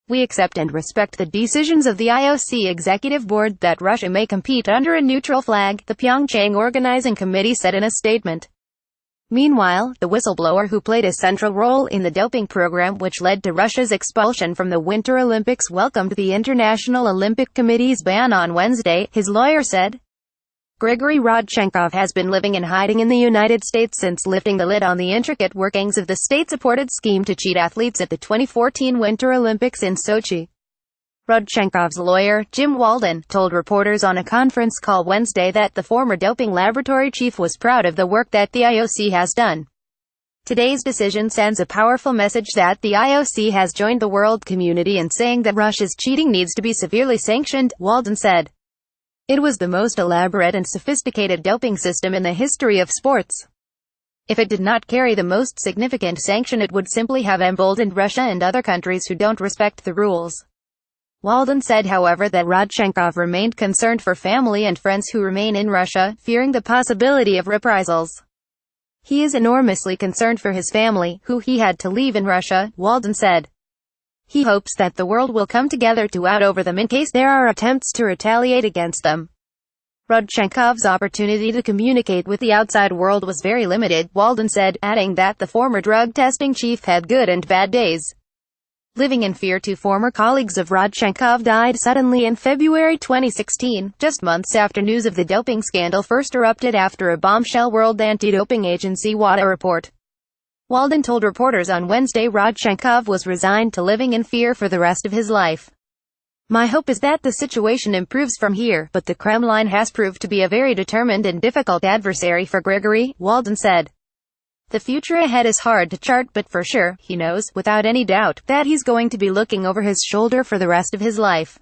We accept and respect the decisions of the IOC Executive Board that Russia may compete under a neutral flag, the Pyeongchang Organizing Committee said in a statement. Meanwhile, the whistleblower who played a central role in the doping program which led to Russia's expulsion from the Winter Olympics welcomed the International Olympic Committee's ban on Wednesday, his lawyer said. Grigory Rodchenkov has been living in hiding in the United States since lifting the lid on the intricate workings of the state-supported scheme to cheat athletes at the 2014 Winter Olympics in Sochi. Rodchenkov's lawyer, Jim Walden, told reporters on a conference call Wednesday that the former doping laboratory chief was proud of the work that the IOC has done. Today's decision sends a powerful message that the IOC has joined the world community in saying that Russia's cheating needs to be severely sanctioned, Walden said. It was the most elaborate and sophisticated doping system in the history of sports. If it did not carry the most significant sanction, it would simply have emboldened Russia and other countries who don't respect the rules. Walden said, however, that Rodchenkov remained concerned for family and friends who remain in Russia, fearing the possibility of reprisals. He is enormously concerned for his family, who he had to leave in Russia, Walden said. He hopes that the world will come together to out over them in case there are attempts to retaliate against them. Rodchenkov's opportunity to communicate with the outside world was very limited, Walden said, adding that the former drug testing chief had good and bad days. Living in fear, two former colleagues of Rodchenkov died suddenly in February 2016, just months after news of the doping scandal first erupted after a bombshell World Anti-Doping Agency WADA report. Walden told reporters on Wednesday Rodchenkov was resigned to living in fear for the rest of his life. My hope is that the situation improves from here, but the Kremlin has proved to be a very determined and difficult adversary for Grigory, Walden said. The future ahead is hard to chart, but for sure, he knows, without any doubt, that he's going to be looking over his shoulder for the rest of his life.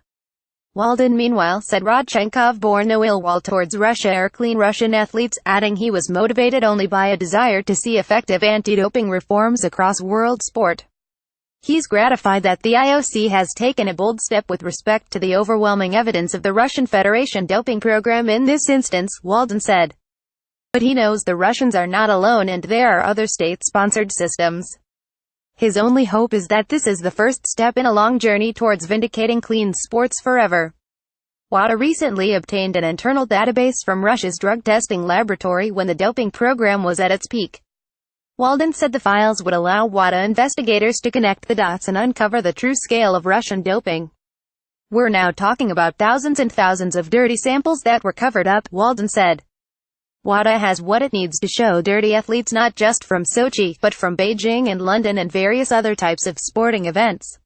Walden meanwhile said Rodchenkov bore no ill will towards Russia or clean Russian athletes, adding he was motivated only by a desire to see effective anti-doping reforms across world sport. He's gratified that the IOC has taken a bold step with respect to the overwhelming evidence of the Russian Federation doping program in this instance, Walden said. But he knows the Russians are not alone and there are other state-sponsored systems. His only hope is that this is the first step in a long journey towards vindicating clean sports forever. WADA recently obtained an internal database from Russia's drug testing laboratory when the doping program was at its peak. Walden said the files would allow WADA investigators to connect the dots and uncover the true scale of Russian doping. We're now talking about thousands and thousands of dirty samples that were covered up, Walden said. WADA has what it needs to show dirty athletes not just from Sochi, but from Beijing and London and various other types of sporting events.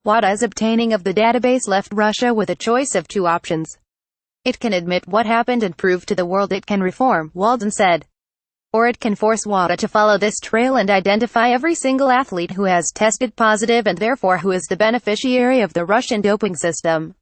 WADA's obtaining of the database left Russia with a choice of two options. It can admit what happened and prove to the world it can reform, Walden said. Or it can force WADA to follow this trail and identify every single athlete who has tested positive and therefore who is the beneficiary of the Russian doping system.